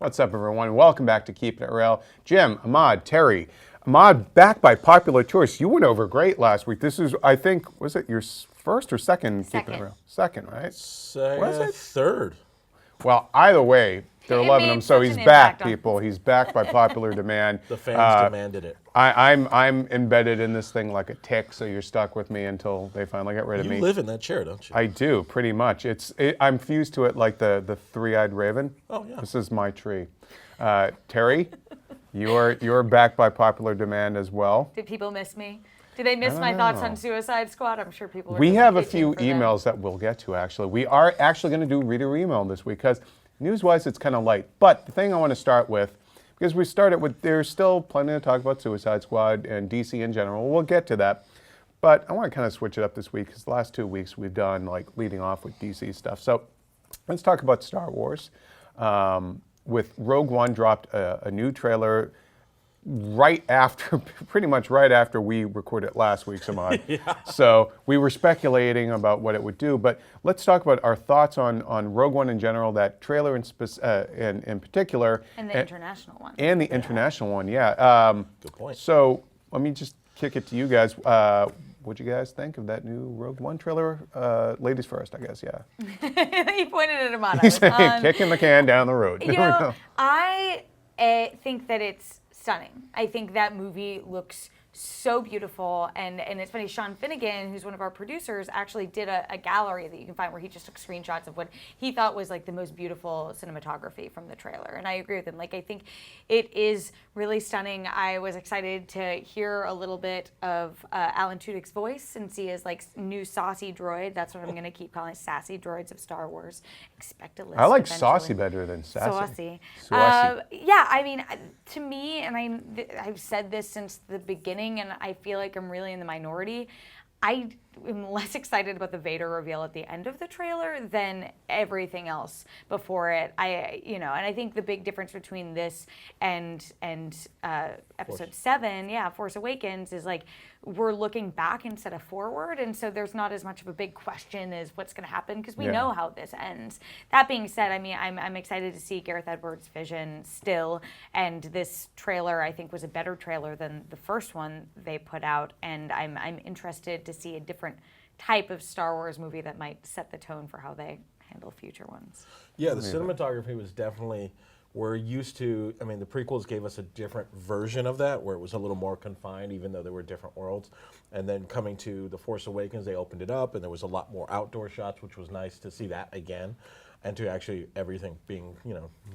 What's up, everyone? Welcome back to Keepin' It Real. Jim, Ahmad, Terry. Ahmad, back by popular choice. You went over great last week. This is, I think, was it your first or second Keepin' It Real? Second, right? Was it? Third. Well, either way, they're loving him. So he's back, people. He's back by popular demand. The fans demanded it. I'm embedded in this thing like a tick, so you're stuck with me until they finally get rid of me. You live in that chair, don't you? I do, pretty much. I'm fused to it like the three-eyed raven. Oh, yeah. This is my tree. Terry, you're back by popular demand as well. Did people miss me? Did they miss my thoughts on Suicide Squad? I'm sure people. We have a few emails that we'll get to, actually. We are actually going to do reader email this week because news-wise it's kind of light. But the thing I want to start with, because we started with, there's still plenty to talk about Suicide Squad and DC in general. We'll get to that. But I want to kind of switch it up this week because the last 2 weeks we've done like leading off with DC stuff. So let's talk about Star Wars. With Rogue One dropped a new trailer right after, pretty much right after we recorded last week, Samad. Yeah. So we were speculating about what it would do, but let's talk about our thoughts on Rogue One in general, that trailer in particular. And the international one. And the international one, yeah. Good point. So let me just kick it to you guys. What'd you guys think of that new Rogue One trailer? Ladies first, I guess, yeah. He pointed at Ahmad. He's kicking the can down the road. You know, I think that it's stunning. I think that movie looks so beautiful, and it's funny, Sean Finnegan, who's one of our producers, actually did a gallery that you can find where he just took screenshots of what he thought was like the most beautiful cinematography from the trailer, and I agree with him. Like, I think it is really stunning. I was excited to hear a little bit of Alan Tudyk's voice and see his like new saucy droid. That's what I'm going to keep calling sassy droids of Star Wars. Expect a list. I like eventually. saucy better than sassy. Saucy. Saucy. Yeah, I mean, to me, and I've said this since the beginning, and I feel like I'm really in the minority. I am less excited about the Vader reveal at the end of the trailer than everything else before it. And I think the big difference between this and Episode 7, Force Awakens, is like we're looking back instead of forward, and so there's not as much of a big question as what's going to happen because we know how this ends. That being said, I mean, I'm excited to see Gareth Edwards' vision still, and this trailer I think was a better trailer than the first one they put out, and I'm interested to see a different type of Star Wars movie that might set the tone for how they handle future ones. Yeah, the cinematography was definitely, we're used to, I mean, the prequels gave us a different version of that, where it was a little more confined, even though there were different worlds. And then coming to The Force Awakens, they opened it up, and there was a lot more outdoor shots, which was nice to see that again. And to actually everything being,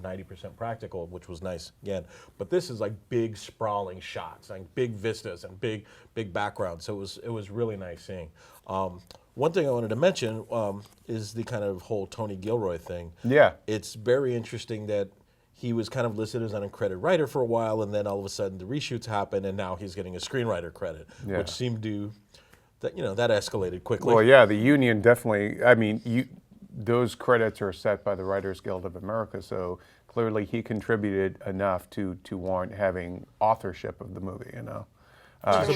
90% practical, which was nice again. But this is like big sprawling shots, like big vistas and big backgrounds. So it was really nice seeing. One thing I wanted to mention is the kind of whole Tony Gilroy thing. Yeah. It's very interesting that he was kind of listed as an uncredited writer for a while, and then all of a sudden the reshoots happened, and now he's getting a screenwriter credit, which seemed to, that escalated quickly. Well, yeah, the union definitely, I mean, those credits are set by the Writers Guild of America, so clearly he contributed enough to warrant having authorship of the movie,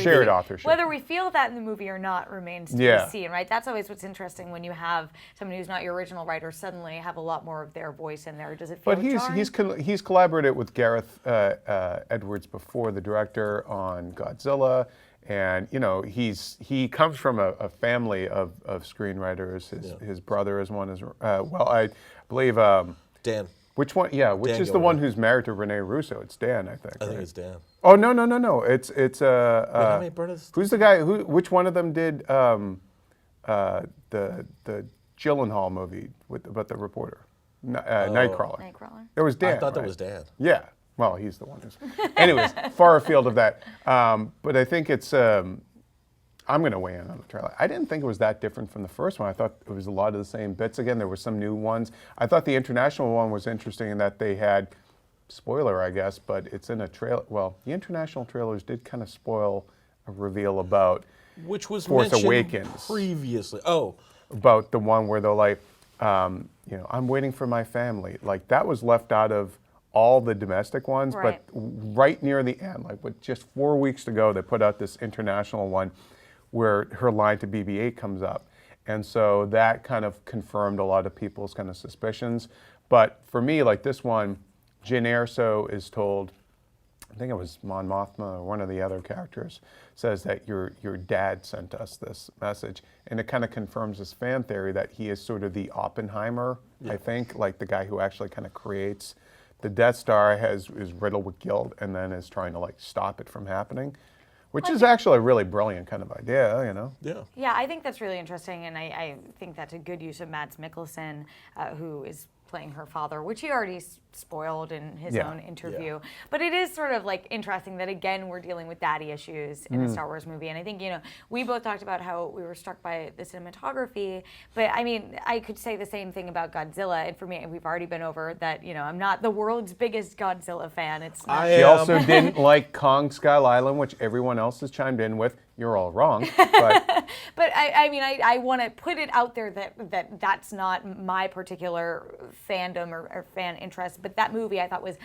shared authorship. Whether we feel that in the movie or not remains to be seen, right? That's always what's interesting when you have someone who's not your original writer suddenly have a lot more of their voice in there. Does it feel But he's collaborated with Gareth Edwards before, the director, on Godzilla. And he comes from a family of screenwriters. His brother is one as well. I believe Dan. Which one? Yeah, which is the one who's married to Rene Russo? It's Dan, I think. I think it's Dan. Oh no! It's how many brothers? Who's the guy? Which one of them did the Gyllenhaal movie about the reporter? Nightcrawler. Nightcrawler. It was Dan. I thought that right? was Dan. Yeah. Well, he's the one who's... Anyways, far afield of that. But I think it's... I'm going to weigh in on the trailer. I didn't think it was that different from the first one. I thought it was a lot of the same bits. Again, there were some new ones. I thought the international one was interesting in that they had... Spoiler, I guess, but it's in a trailer... Well, the international trailers did kind of spoil a reveal about... Which was Force Awakens. Previously. Oh. About the one where they're like, I'm waiting for my family. Like, that was left out of all the domestic ones, but right near the end, like with just 4 weeks to go, they put out this international one where her line to BB-8 comes up. And so that kind of confirmed a lot of people's kind of suspicions. But for me, like this one, Jyn Erso is told, I think it was Mon Mothma or one of the other characters, says that your dad sent us this message. And it kind of confirms this fan theory that he is sort of the Oppenheimer, I think, like the guy who actually kind of creates the Death Star, is riddled with guilt and then is trying to like stop it from happening, which is actually a really brilliant kind of idea, you know? Yeah. Yeah, I think that's really interesting, and I think that's a good use of Mads Mikkelsen, who is playing her father, which he already spoiled in his own interview. Yeah. But it is sort of like interesting that again we're dealing with daddy issues in a Star Wars movie, and I think we both talked about how we were struck by the cinematography, but I mean I could say the same thing about Godzilla, and for me we've already been over that. I'm not the world's biggest Godzilla fan. It's not. He also didn't like Kong Skull Island, which everyone else has chimed in with. You're all wrong, but But I mean, I want to put it out there that's not my particular fandom or fan interest. But that movie I thought was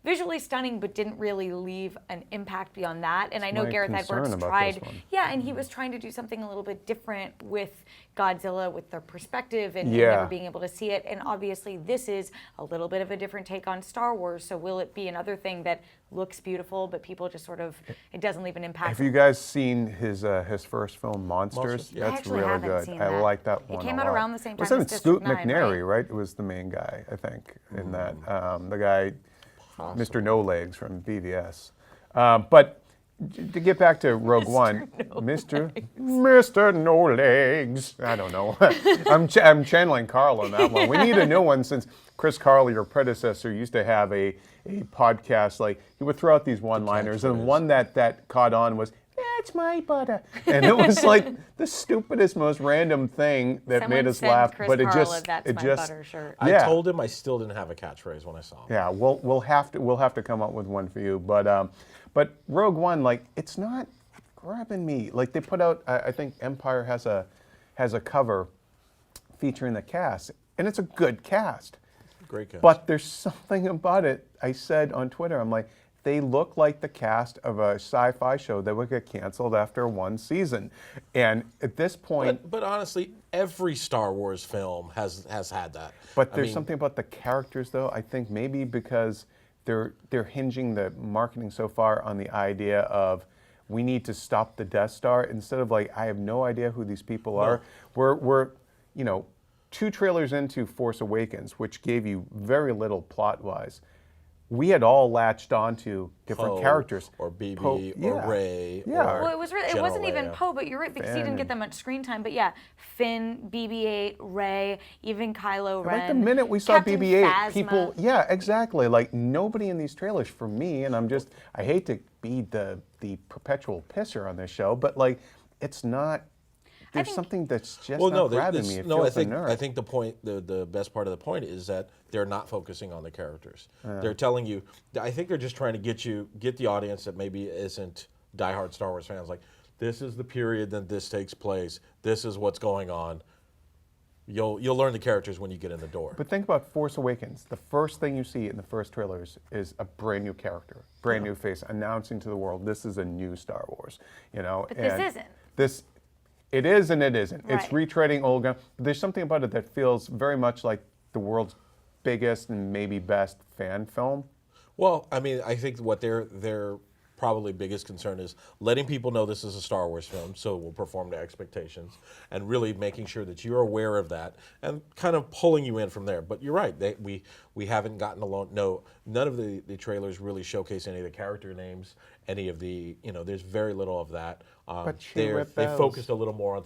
visually stunning, but didn't really leave an impact beyond that. And I know my Gareth concern Edwards about tried, this one. and he was trying to do something a little bit different with Godzilla, with their perspective and Yeah. never being able to see it. And obviously, this is a little bit of a different take on Star Wars. So will it be another thing that looks beautiful, but people just sort of it doesn't leave an impact? have you guys seen his first film, Monsters? Yeah. I That's actually really haven't good. seen I that. like that It one. came a out lot. around the same time Wasn't as it District Scoot 9, McNairy, right? It was the main guy, I think, in that. The guy, Mr. No Legs from BVS. But to get back to Rogue One, Mr. No Legs. I don't know. I'm channeling Carl on that one. We need a new one since Chris Carl, your predecessor, used to have a podcast. Like he would throw out these one-liners, and one that caught on was, "That's my butter," and it was like the stupidest, most random thing that Someone made us send laugh. Chris But it Carl just, a That's it My just, Butter shirt. I Yeah. told him I still didn't have a catchphrase when I saw him. yeah, we'll have to come up with one for you. But Rogue One, like, it's not grabbing me. Like they put out, I think Empire has a cover featuring the cast, and it's a good cast. Great cast. But there's something about it. I said on Twitter, I'm like, they look like the cast of a sci-fi show that would get canceled after one season. And at this point, But honestly, every Star Wars film has had that. but I there's mean, something about the characters, though. I think maybe because they're hinging the marketing so far on the idea of we need to stop the Death Star instead of like I have no idea who these people are. We're 2 trailers into Force Awakens, which gave you very little plot-wise. We had all latched onto different Poe characters, or BB Poe, or yeah. Rey. Yeah. Or Well, it General wasn't even Leia. Poe, but you're right because he didn't get that much screen time. But yeah, Finn, BB-8, Rey, even Kylo Ren. Like the minute we saw Captain BB-8, Phasma. people, yeah, exactly. Like nobody in these trailers for me, and I hate to be the perpetual pisser on this show, but like it's not. There's something that's just not grabbing me. It feels the nerve. I think the point, the best part of the point is that they're not focusing on the characters. They're telling you. I think they're just trying to get the audience that maybe isn't diehard Star Wars fans. Like, this is the period that this takes place. This is what's going on. You'll learn the characters when you get in the door. But think about Force Awakens. The first thing you see in the first trailers is a brand new character, brand new face, announcing to the world this is a new Star Wars. But this isn't. It is and it isn't. It's Right. retreading old ground. But there's something about it that feels very much like the world's biggest and maybe best fan film. Well, I mean, I think what their probably biggest concern is letting people know this is a Star Wars film, so it will perform to expectations, and really making sure that you're aware of that and kind of pulling you in from there. But you're right, we haven't gotten along. No, none of the trailers really showcase any of the character names, any of the, there's very little of that. But she They rebels. focused a little more on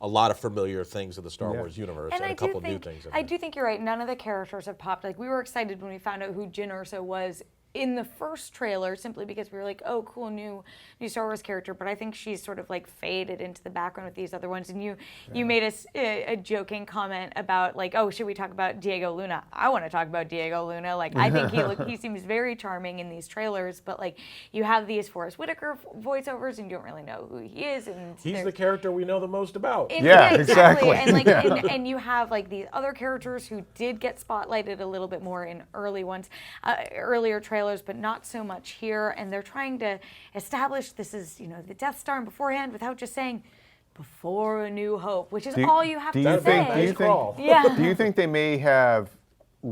a lot of familiar things of the Star Wars universe and, I a couple do new think, things. I do think you're right. None of the characters have popped. Like we were excited when we found out who Jyn Erso was in the first trailer, simply because we were like, oh, cool, new Star Wars character. But I think she's sort of like faded into the background with these other ones. And you made a joking comment about like, oh, should we talk about Diego Luna? I want to talk about Diego Luna. Like I think he seems very charming in these trailers. But like you have these Forrest Whitaker voiceovers, and you don't really know who he is. And He's the character we know the most about. Yeah, exactly. And like and you have like these other characters who did get spotlighted a little bit more in earlier trailers, but not so much here. And they're trying to establish this is the Death Star beforehand without just saying before A New Hope, which is all you have to say. Do you think they may have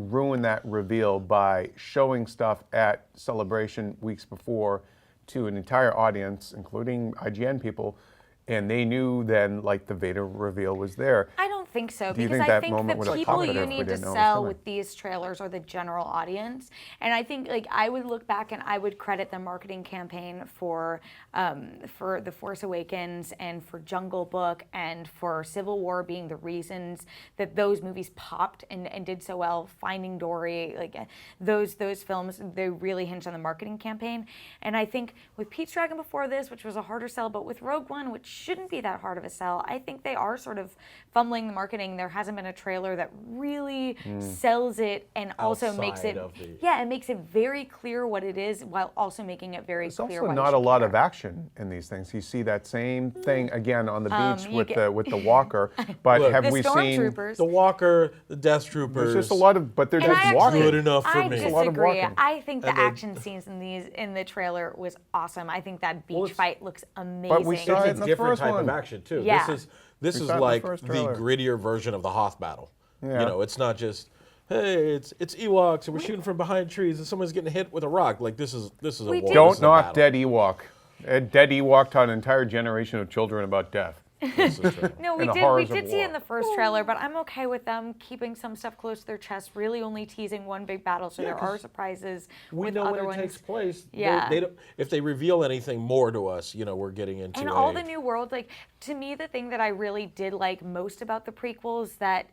ruin that reveal by showing stuff at Celebration weeks before to an entire audience, including IGN people, and they knew then like the Vader reveal was there. I don't think so, Do you because think I that think moment would the have people popped you if we need to didn't know it was sell coming? with these trailers are the general audience. And I think like I would look back and I would credit the marketing campaign for The Force Awakens and for Jungle Book and for Civil War being the reasons that those movies popped and did so well. Finding Dory, like those films, they really hinged on the marketing campaign. And I think with Pete's Dragon before this, which was a harder sell, but with Rogue One, which shouldn't be that hard of a sell, I think they are sort of fumbling the marketing. There hasn't been a trailer that really sells it and also makes it it makes it very clear what it is while also making it very clear. There's why also you not a should lot care. of action in these things. You see that same thing again on the beach you with get- with the walker, but Look, have The we seen? stormtroopers. The Walker, the Death Troopers. There's just a lot of, but they're And just I walking. Good enough for I me. a lot of disagree. walking. I think the And they- action scenes in the trailer was awesome. I think that beach it's- fight looks amazing. we saw it It's in a the different first type one. of action too. Yeah. This We is saw it in the like first the trailer. grittier version of the Hoth battle. Yeah. You know, it's not just hey, it's Ewoks and we're shooting from behind trees and someone's getting hit with a rock. Like this is a We war. did- Don't This is a knock battle. Dead Ewok. Dead Ewok taught an entire generation of children about death. This is true. No, we and the did horrors of see it in war. the first trailer, but I'm okay with them keeping some stuff close to their chest, really only teasing one big battle, so there are surprises We with know other when ones. it takes place. Yeah. They don't, if they reveal anything more to us, you know, we're getting into And all the new worlds, like to me, the thing that I really did like most about the prequels that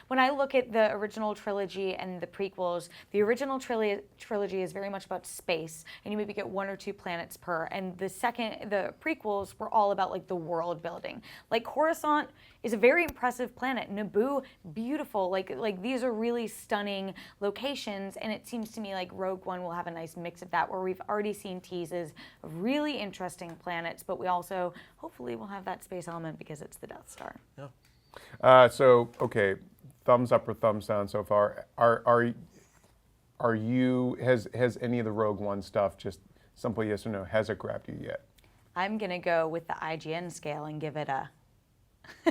when I look at the original trilogy and the prequels, the original trilogy is very much about space, and you maybe get one or two planets per, and the prequels were all about like the world building. Like Coruscant is a very impressive planet. Naboo, beautiful. Like these are really stunning locations, and it seems to me like Rogue One will have a nice mix of that, where we've already seen teases of really interesting planets, but we also hopefully will have that space element because it's the Death Star. Yeah. So okay, thumbs up or thumbs down so far. Are you has any of the Rogue One stuff, just simple yes or no, has it grabbed you yet? I'm gonna go with the IGN scale and give it a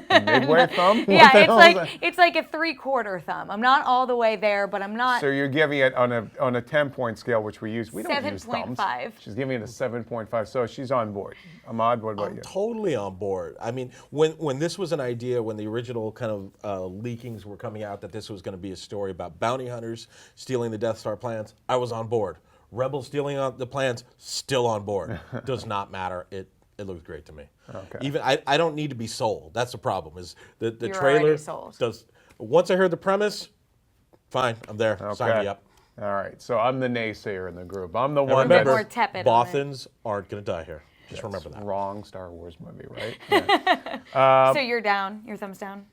Midway thumb? What yeah. the It's hell is like that? it's like a 3/4 thumb. I'm not all the way there, but I'm not. So you're giving it on a 10-point scale, which we use. We don't use thumbs. 7.5. She's giving it a 7.5. So she's on board. Ahmad, what about I'm you? totally on board. I mean, when this was an idea, when the original kind of leakings were coming out that this was going to be a story about bounty hunters stealing the Death Star plans, I was on board. Rebels stealing the plans, still on board. Does not matter. It looks great to me. Okay. Even I don't need to be sold. That's the problem. Is the You're trailer already sold. does once I heard the premise, fine, I'm there. Sign me up. All right. So I'm the naysayer in the group. I'm the And one remember, More tepid on it. Bothans aren't going to die here. Just remember that. wrong Star Wars movie, right? Yeah. So you're down. Your thumbs down.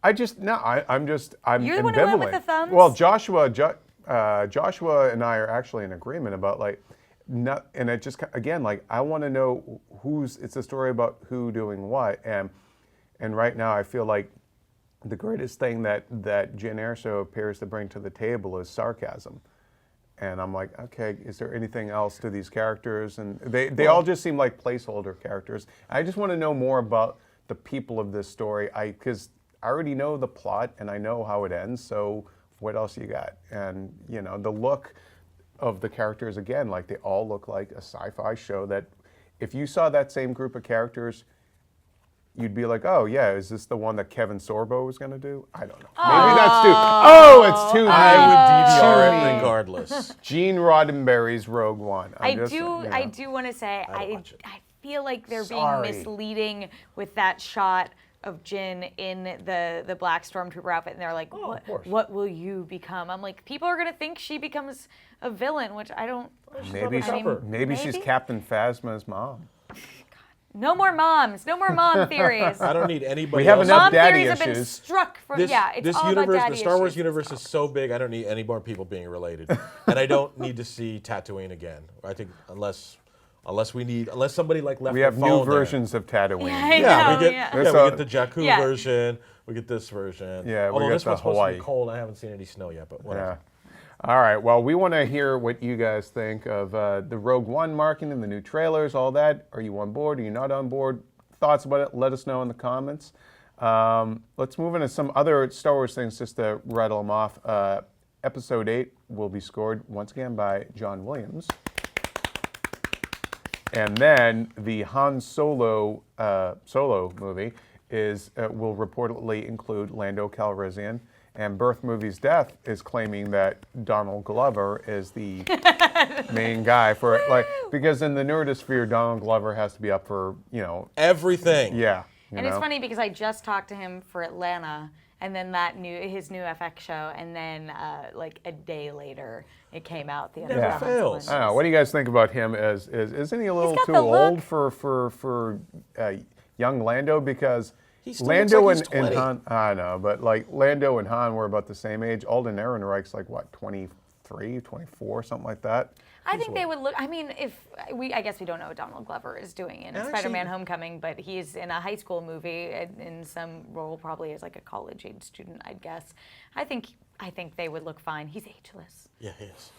I'm You're the one ambivalent. who went with the thumbs? Well, Joshua and I are actually in agreement about like, and it just again like I want to know it's a story about who doing what, and right now I feel like the greatest thing that Jen Erso appears to bring to the table is sarcasm. And I'm like, okay, is there anything else to these characters? And they all just seem like placeholder characters. I just want to know more about the people of this story. Because I already know the plot and I know how it ends. So what else you got? And you know, the look of the characters again, like they all look like a sci-fi show that if you saw that same group of characters, you'd be like, oh yeah, is this the one that Kevin Sorbo was going to do? I don't know. Maybe that's too. Oh, it's too. I would DVR Too it mean. regardless. Gene Roddenberry's Rogue One. I do want to say I'd watch it. I feel like they're Sorry. being misleading with that shot of Jin in the black stormtrooper outfit, and they're like, of course. what will you become? I'm like, people are gonna think she becomes a villain, which I don't. Maybe, I mean, maybe she's maybe? Captain Phasma's mom. No more moms. No more mom theories. I don't need anybody. We have else. enough Mom daddy theories have been issues. struck from. This, Yeah, it's this all universe, about daddy the Star Wars issues. universe is so big. I don't need any more people being related, and I don't need to see Tatooine again. I think unless somebody like left We their have new phone there. versions of Tatooine. Yeah, I Yeah, know, we get yeah. we There's get a- the Jakku Yeah. version. We get this version. Yeah, we although got this the one's supposed to Hawaii. be cold. I haven't seen any snow yet, but whatever. Yeah. All right. Well, we want to hear what you guys think of the Rogue One marketing, the new trailers, all that. Are you on board? Are you not on board? Thoughts about it? Let us know in the comments. Let's move into some other Star Wars things just to rattle them off. Episode 8 will be scored once again by John Williams. And then the Han Solo movie will reportedly include Lando Calrissian. And Birth Movies Death is claiming that Donald Glover is the main guy for it, because in the Nerdosphere, Donald Glover has to be up for Everything. Yeah. It's funny because I just talked to him for Atlanta, and then his new FX show, and then like a day later, it came out. The Never fails. I don't know. What do you guys think about him? Isn't he a little too the look. old for young Lando? Because He still Lando looks like he's and 20. Han, I know, but like Lando and Han were about the same age. Alden Ehrenreich's like what, 23, 24, something like that. I think they would look. I mean, I guess we don't know what Donald Glover is doing in Spider-Man: Homecoming, but he's in a high school movie in some role, probably as like a college-age student, I'd guess. I think they would look fine. He's ageless. Yeah, he is.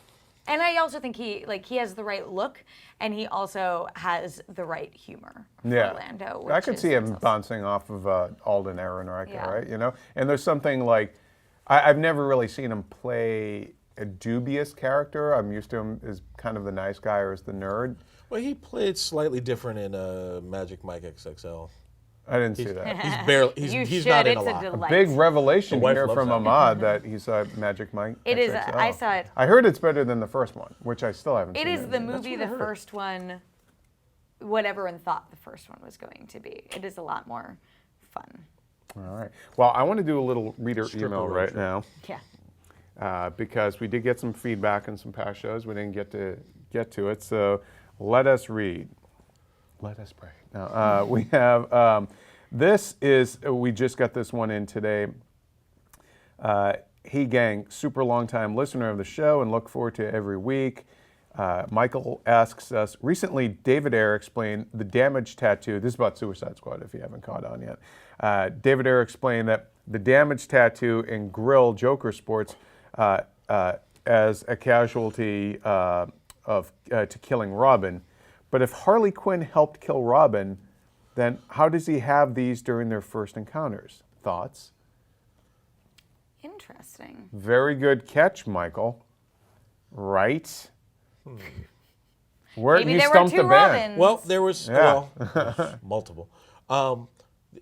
And I also think he has the right look, and he also has the right humor for Lando. I could see him bouncing off of Alden Ehrenreich, Yeah. right? And there's something like I've never really seen him play a dubious character. I'm used to him as kind of the nice guy or as the nerd. Well, he played slightly different in Magic Mike XXL. I didn't see that. He's barely. He's not in a It's lot. a delight. Big revelation The wife here loves from that. Ahmad that he saw Magic Mike. It is. XXL. I saw it. I heard it's better than the first one, which I still haven't It seen. is the yet. movie, the first one, what everyone thought the first one was going to be. It is a lot more fun. All right. Well, I want to do a little reader Stripper email right ratio. now. Yeah. Because we did get some feedback in some past shows. We didn't get to it, so let us read. Let us pray. Now, we have, we just got this one in today. Hey gang, super long time listener of the show and look forward to it every week. Michael asks us, recently David Ayer explained the damage tattoo. This is about Suicide Squad if you haven't caught on yet. David Ayer explained that the damage tattoo in Grill Joker Sports as a casualty to killing Robin. But if Harley Quinn helped kill Robin, then how does he have these during their first encounters? Thoughts? Interesting. Very good catch, Michael. Right? Where Maybe he there were stumped two the band. Robins. Well, there was Yeah. multiple.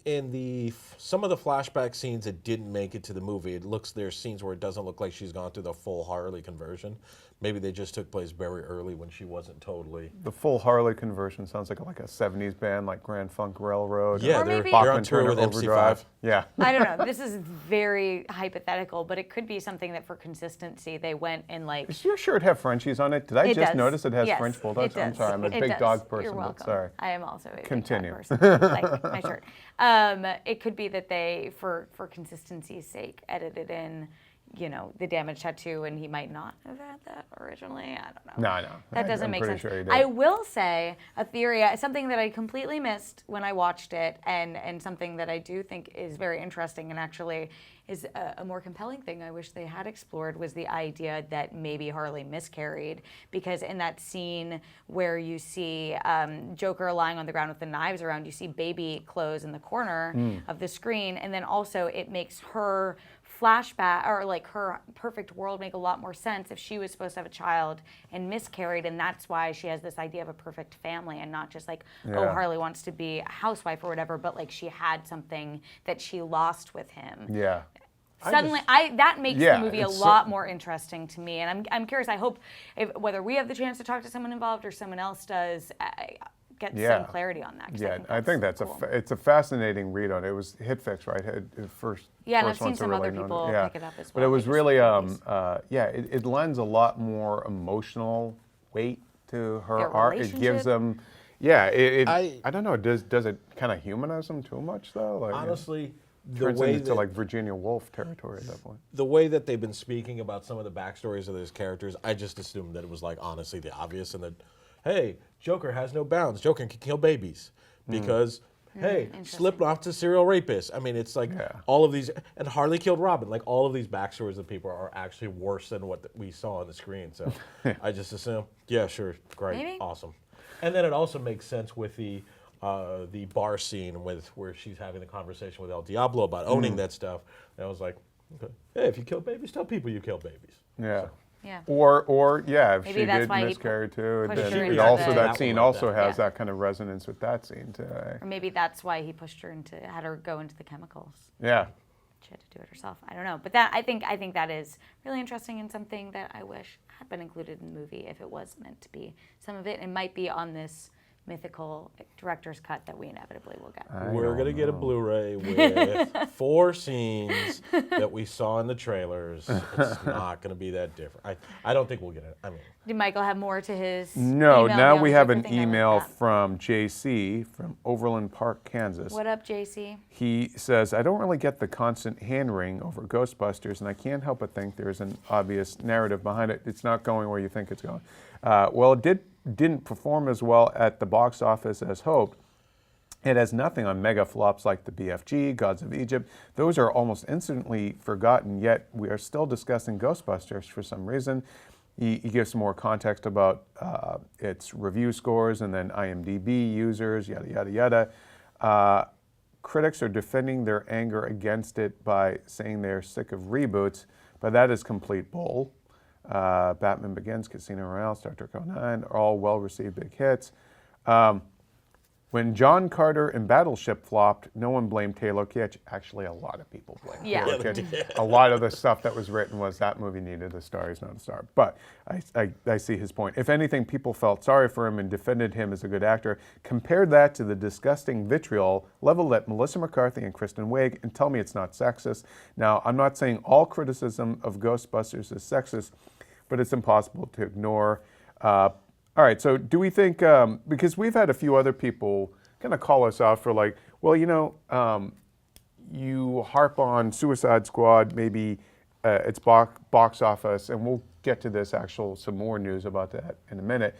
In some of the flashback scenes that didn't make it to the movie, there's scenes where it doesn't look like she's gone through the full Harley conversion. Maybe they just took place very early when she wasn't totally. The full Harley conversion sounds like a 70s band like Grand Funk Railroad. Yeah, Or they're, maybe- they're Bachman on tour Turner with Overdrive. MC5. Yeah. I don't know. This is very hypothetical, but it could be something that for consistency they went and like. Does your shirt have Frenchies on it? Did I It just does. notice it has Yes, French bulldogs? it I'm does. sorry, I'm a It big does. dog person, You're but welcome. sorry. I am also a Continue. big dog person. Like my shirt. It could be that they, for consistency's sake, edited in, the damage tattoo, and he might not have had that originally. I don't know. No. That doesn't I'm make pretty sense. sure he did. I will say a theory, something that I completely missed when I watched it, and something that I do think is very interesting and actually is a more compelling thing I wish they had explored was the idea that maybe Harley miscarried, because in that scene where you see Joker lying on the ground with the knives around, you see baby clothes in the corner of the screen, and then also it makes her flashback or like her perfect world make a lot more sense if she was supposed to have a child and miscarried, and that's why she has this idea of a perfect family and not just like, oh, Harley wants to be a housewife or whatever, but like she had something that she lost with him. Yeah. Suddenly, that makes Yeah, the movie a it's lot more interesting to me, and I'm curious. I hope whether we have the chance to talk to someone involved or someone else does, get some clarity on that. 'Cause Yeah, I think that's cool. it's a fascinating read on it. It was HitFix, right? First. Yeah, and first I've seen ones to some other really know people yeah. pick it up as But well. it was They just really, released. it lends a lot more emotional weight to her Their art. It relationship? gives them, I don't know. Does it kind of humanize them too much though? Like, Honestly, the turns way into that, like Virginia Woolf territory at that point. the way that they've been speaking about some of the backstories of those characters, I just assumed that it was like honestly the obvious, and that, hey, Joker has no bounds. Joker can kill babies because, hey, slipped off to serial rapist. I mean, it's like all of these, and Harley killed Robin. Like all of these backstories of people are actually worse than what we saw on the screen. So I just assume, yeah, sure, great, Maybe. awesome. And then it also makes sense with the the bar scene where she's having the conversation with El Diablo about owning that stuff. And I was like, okay, hey, if you kill babies, tell people you kill babies. Yeah. So. Yeah. Or yeah, if Maybe she that's did why he miscarry too, and pushed then her it into also the- that scene Like also that. has Yeah. that kind of resonance with that scene too. Or maybe that's why he pushed her had her go into the chemicals. Yeah. She had to do it herself. I don't know, but that I think that is really interesting and something that I wish had been included in the movie if it was meant to be. Some of it might be on this mythical director's cut that we inevitably will get. We're going to get a Blu-ray with 4 scenes that we saw in the trailers. It's not going to be that different. I don't think we'll get it. I mean, Did Michael have more to his No, email now beyond we the have Joker an thing? I like email that. from JC from Overland Park, Kansas. What up, JC? He says, I don't really get the constant hand-wring over Ghostbusters, and I can't help but think there's an obvious narrative behind it. It's not going where you think it's going. Well, it didn't perform as well at the box office as hoped. It has nothing on mega flops like the BFG, Gods of Egypt. Those are almost instantly forgotten, yet we are still discussing Ghostbusters for some reason. He gives some more context about its review scores and then IMDb users, yada, yada, yada. Critics are defending their anger against it by saying they're sick of reboots, but that is complete bull. Batman Begins, Casino Royale, Star Trek 09 are all well-received big hits. When John Carter and Battleship flopped, no one blamed Taylor Kitsch. Actually, a lot of people blamed Yeah. Taylor Kitsch. A lot of the stuff that was written was that movie needed a star, he's not a star. But I see his point. If anything, people felt sorry for him and defended him as a good actor. Compare that to the disgusting vitriol leveled at Melissa McCarthy and Kristen Wiig and tell me it's not sexist. Now, I'm not saying all criticism of Ghostbusters is sexist, but it's impossible to ignore. All right, so do we think, because we've had a few other people kind of call us out for like, well, you know, you harp on Suicide Squad, maybe its box office, and we'll get to this some more news about that in a minute,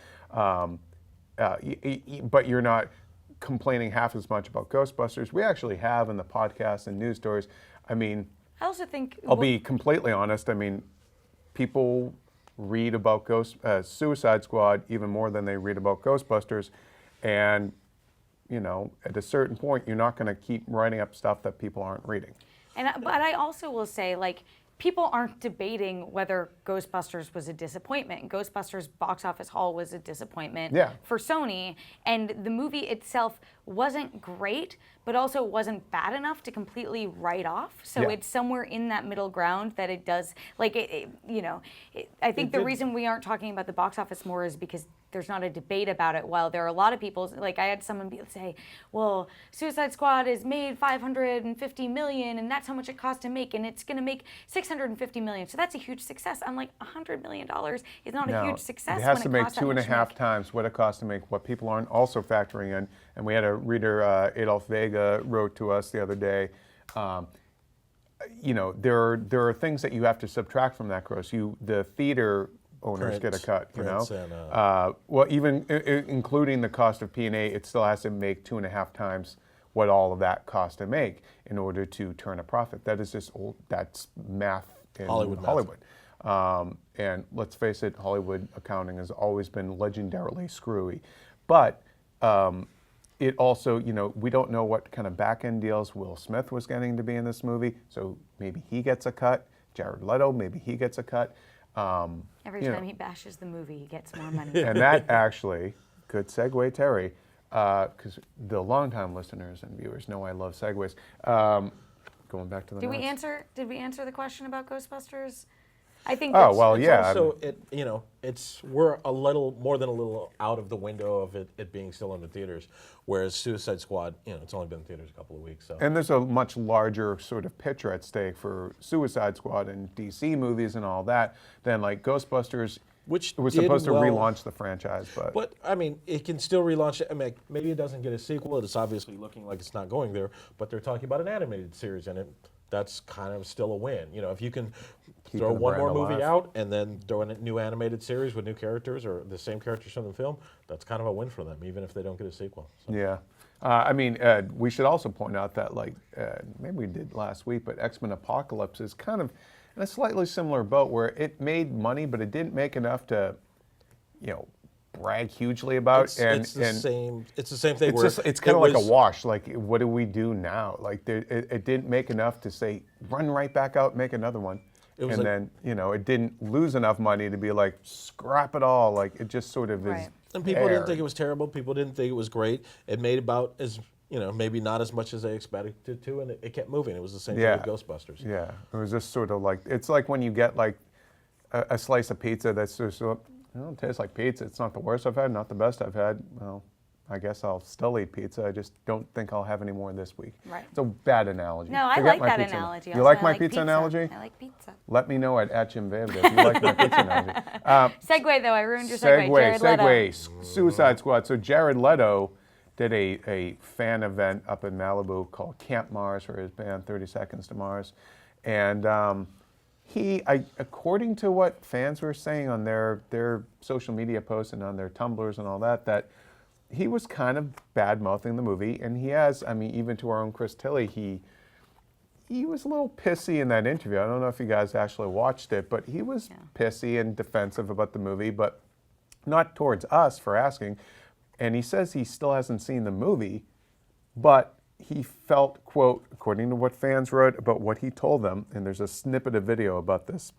but you're not complaining half as much about Ghostbusters. We actually have in the podcast and news stories. I mean, I also think I'll be completely honest. I mean, people read about Suicide Squad even more than they read about Ghostbusters, and you know, at a certain point, you're not going to keep writing up stuff that people aren't reading. but I also will say, like, people aren't debating whether Ghostbusters was a disappointment. Ghostbusters box office haul was a disappointment for Sony, and the movie itself wasn't great, but also wasn't bad enough to completely write off. So it's somewhere in that middle ground that it does, like, I think the reason we aren't talking about the box office more is because there's not a debate about it. While there are a lot of people, like I had someone say, well, Suicide Squad has made $550 million, and that's how much it cost to make, and it's going to make $650 million. So that's a huge success. I'm like, $100 million is not a huge success. It has to when make 2.5 times what it costs to make. What people aren't also factoring in, and we had a reader, Adolf Vega, wrote to us the other day. You know, there are things that you have to subtract from that gross. The theater owners get a cut, you know. Well, even including the cost of P&A, it still has to make 2.5 times what all of that cost to make in order to turn a profit. That is just that's math in Hollywood. And let's face it, Hollywood accounting has always been legendarily screwy. But it also, you know, we don't know what kind of back-end deals Will Smith was getting to be in this movie, so maybe he gets a cut. Jared Leto, maybe he gets a cut. Every time he bashes the movie, he gets more money. And that actually, good segue, Terry, because the longtime listeners and viewers know I love segues. Going back to the Did we notes. answer the question about Ghostbusters? I think. Oh well, yeah. Also, we're a little more than a little out of the window of it being still in the theaters, whereas Suicide Squad, it's only been in theaters a couple of weeks. So. And there's a much larger sort of picture at stake for Suicide Squad and DC movies and all that than like Ghostbusters, which was supposed to relaunch the franchise, but I mean, it can still relaunch it. I mean, maybe it doesn't get a sequel. It's obviously looking like it's not going there, but they're talking about an animated series in it. That's kind of still a win. If you can throw one more movie out and then throw in a new animated series with new characters or the same characters from the film, that's kind of a win for them, even if they don't get a sequel. So. Yeah. I mean, we should also point out that, like, maybe we did last week, but X-Men Apocalypse is kind of in a slightly similar boat where it made money, but it didn't make enough to, brag hugely about. It's the same. It's the same thing. It's kind of like a wash. Like, what do we do now? Like, it didn't make enough to say run right back out, make another one. And then it didn't lose enough money to be like scrap it all. Like, it just sort of is. And people didn't think it was terrible. People didn't think it was great. It made about as maybe not as much as they expected it to, and it kept moving. It was the same thing with Ghostbusters. Yeah, it was just sort of like, it's like when you get like a slice of pizza that's just, it tastes like pizza. It's not the worst I've had, not the best I've had. Well, I guess I'll still eat pizza. I just don't think I'll have any more this week. Right. It's a bad analogy. No, I like that analogy. You like my pizza analogy? I like pizza. Let me know at Jim Vader if you like my pizza analogy. Segue, though. I ruined your segue. Jared Leto. Suicide Squad. So Jared Leto did a fan event up in Malibu called Camp Mars for his band 30 Seconds to Mars. And according to what fans were saying on their social media posts and on their Tumblrs and all that he was kind of bad-mouthing the movie. And he has, even to our own Chris Tilley, he was a little pissy in that interview. I don't know if you guys actually watched it, but he was pissy and defensive about the movie, but not towards us for asking. And he says he still hasn't seen the movie, but he felt, quote, according to what fans wrote about what he told them, and there's a snippet of video about this,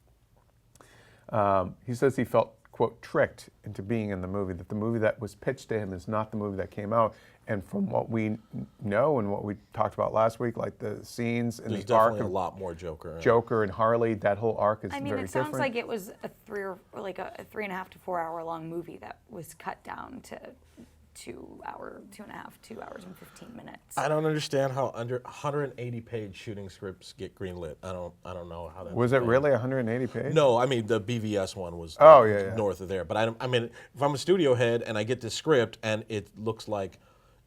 he says he felt, quote, tricked into being in the movie, that the movie that was pitched to him is not the movie that came out. And from what we know and what we talked about last week, like the scenes and There's the arc definitely a lot more Joker. Joker and Harley, that whole arc is very different. It sounds like it was a 3.5 to 4 hour long movie that was cut down to 2 hours and 15 minutes. I don't understand how under 180-page shooting scripts get greenlit. I don't know how that was it really 180 pages? No, I mean the BVS one was north of there. But I mean, if I'm a studio head and I get this script and it looks like,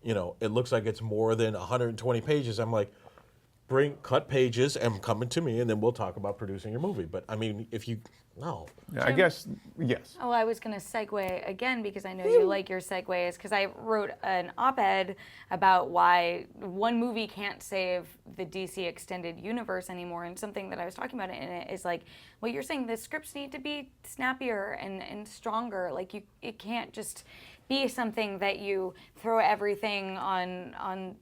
it's more than 120 pages, I'm like, cut pages and come to me, and then we'll talk about producing your movie. But I mean, no. Yeah, I guess, yes. Oh, I was going to segue again because I know you like your segues, because I wrote an op-ed about why one movie can't save the DC extended universe anymore, and something that I was talking about in it is like, what you're saying, the scripts need to be snappier and stronger. Like, it can't just be something that you throw everything on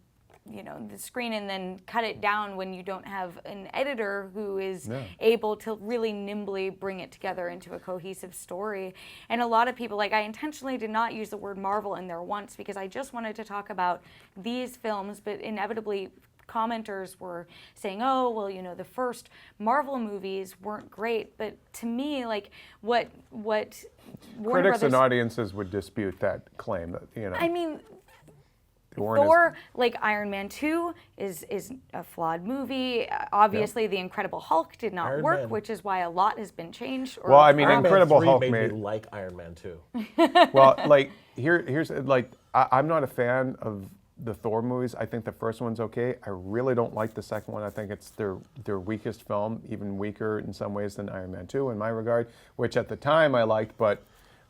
the screen and then cut it down when you don't have an editor who is able to really nimbly bring it together into a cohesive story. And a lot of people, I intentionally did not use the word Marvel in there once because I just wanted to talk about these films, but inevitably commenters were saying, oh, well, the first Marvel movies weren't great. But to me, what Warner Critics Brothers, and audiences would dispute that claim that, I mean, Thor, Iron Man 2, is a flawed movie. Obviously, The Incredible Hulk did not Iron work, Man. which is why a lot has been changed. Well, I mean, Iron Incredible Man 3 Hulk made made me like Iron Man 2. Well, here's I'm not a fan of the Thor movies. I think the first one's okay. I really don't like the second one. I think it's their weakest film, even weaker in some ways than Iron Man 2 in my regard, which at the time I liked, but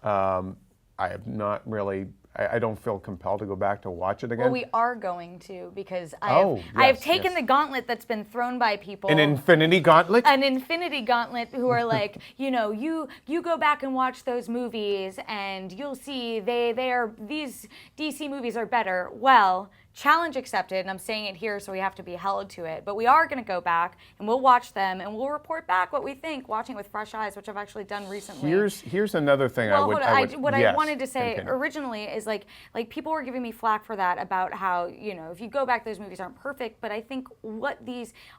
I have not really. I don't feel compelled to go back to watch it again. Well, we are going to, because I have taken the gauntlet that's been thrown by people. An infinity gauntlet? An infinity gauntlet who are like, you go back and watch those movies and you'll see these DC movies are better. Well, challenge accepted, and I'm saying it here so we have to be held to it. But we are going to go back and we'll watch them and we'll report back what we think, watching it with fresh eyes, which I've actually done recently. Here's another thing I I wanted to say originally is like people were giving me flack for that about how, if you go back, those movies aren't perfect. But I think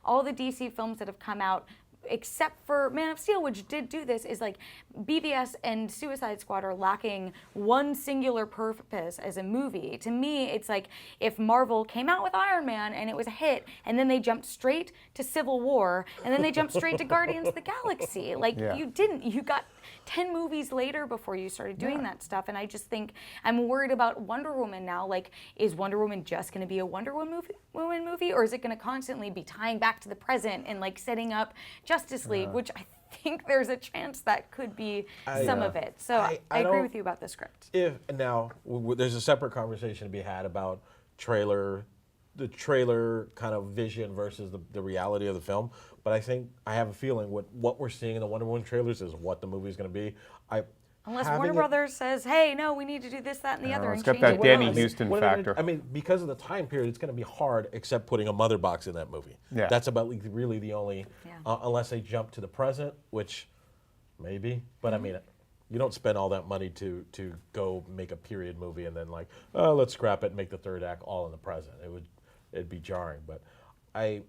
all the DC films that have come out, except for Man of Steel, which did do this, is BVS and Suicide Squad are lacking one singular purpose as a movie. To me, it's like if Marvel came out with Iron Man and it was a hit, and then they jumped straight to Civil War, and then they jumped straight to Guardians of the Galaxy. You didn't. You got 10 movies later before you started doing that stuff. And I just think I'm worried about Wonder Woman now. Is Wonder Woman just going to be a Wonder Woman movie, or is it going to constantly be tying back to the present and setting up Justice League, which I think there's a chance that could be some of it. So I agree with you about the script. There's a separate conversation to be had about the trailer kind of vision versus the reality of the film. But I have a feeling what we're seeing in the Wonder Woman trailers is what the movie is going to be. Unless having Warner it- Brothers says, hey, no, we need to do this, that, and the other, it's and got change that it. Danny Well, Houston What are they factor. gonna- I mean, because of the time period, it's going to be hard, except putting a mother box in that movie. Yeah. That's about really the only, Yeah. unless they jump to the present, which maybe. But I mean, you don't spend all that money to go make a period movie and then like, oh, let's scrap it and make the third act all in the present. It'd be jarring. But I'm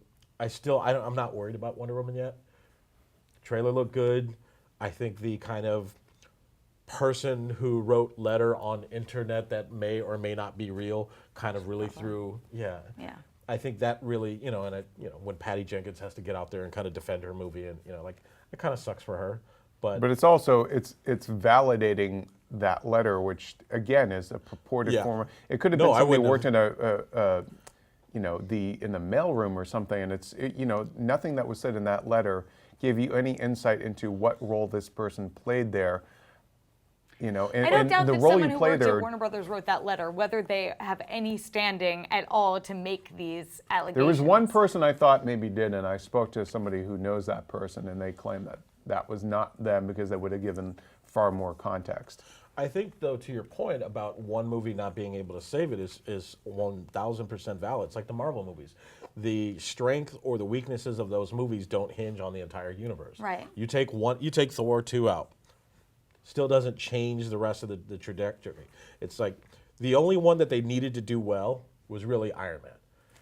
not worried about Wonder Woman yet. Trailer looked good. I think the kind of person who wrote letter on internet that may or may not be real kind of really threw, yeah. I think that really, when Patty Jenkins has to get out there and kind of defend her movie, and like it kind of sucks for her, but But it's also it's validating that letter, which again is a purported Yeah. form. It could have No, been I somebody who wouldn't worked in in the mailroom or something, and nothing that was said in that letter gave you any insight into what role this person played there. And, I don't doubt the that role someone you who play works there. at Warner Brothers wrote that letter, whether they have any standing at all to make these allegations. There was one person I thought maybe did, and I spoke to somebody who knows that person, and they claimed that that was not them because they would have given far more context. I think, though, to your point about one movie not being able to save it is 1,000% valid. It's like the Marvel movies. The strength or the weaknesses of those movies don't hinge on the entire universe. Right. You take Thor 2 out, still doesn't change the rest of the trajectory. It's like the only one that they needed to do well was really Iron Man.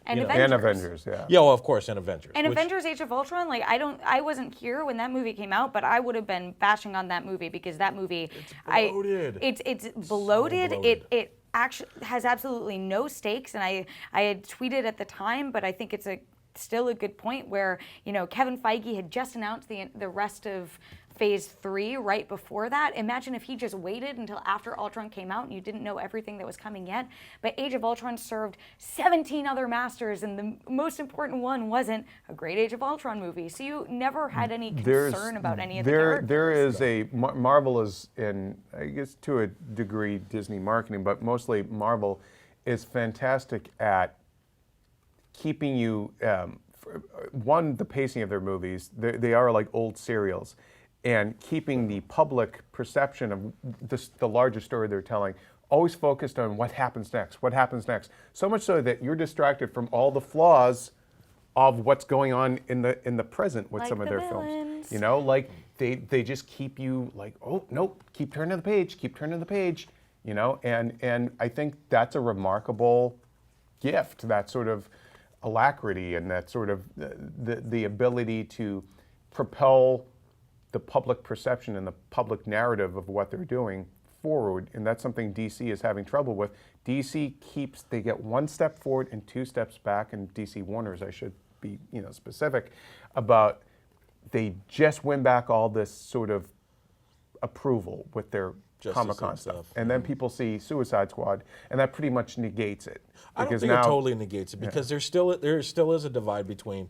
And You know. Avengers. And Avengers, yeah. Yeah, well, of course, and Avengers. And which- Avengers: Age of Ultron, like I wasn't here when that movie came out, but I would have been bashing on that movie because that movie, bloated. it's bloated. bloated. It actually has absolutely no stakes, and I had tweeted at the time, but I think it's still a good point where Kevin Feige had just announced the rest of Phase 3 right before that. Imagine if he just waited until after Ultron came out and you didn't know everything that was coming yet. But Age of Ultron served 17 other masters, and the most important one wasn't a great Age of Ultron movie. So you never had any concern about any of the characters. There is Marvel is, in, I guess to a degree, Disney marketing, but mostly Marvel is fantastic at keeping you, the pacing of their movies, they are like old serials, and keeping the public perception of the larger story they're telling always focused on what happens next, so much so that you're distracted from all the flaws of what's going on in the present with Like some of the their villains. films. Like they just keep you like, oh, nope, keep turning the page, and I think that's a remarkable gift, that sort of alacrity and that sort of the ability to propel the public perception and the public narrative of what they're doing forward, and that's something DC is having trouble with. DC they get one step forward and two steps back, and DC Warners, I should be specific about, they just win back all this sort of approval with their Justice Comic-Con League stuff. stuff, And then people see Suicide Squad, and that pretty much negates it. I don't Because think now, it totally negates it because there still is a divide between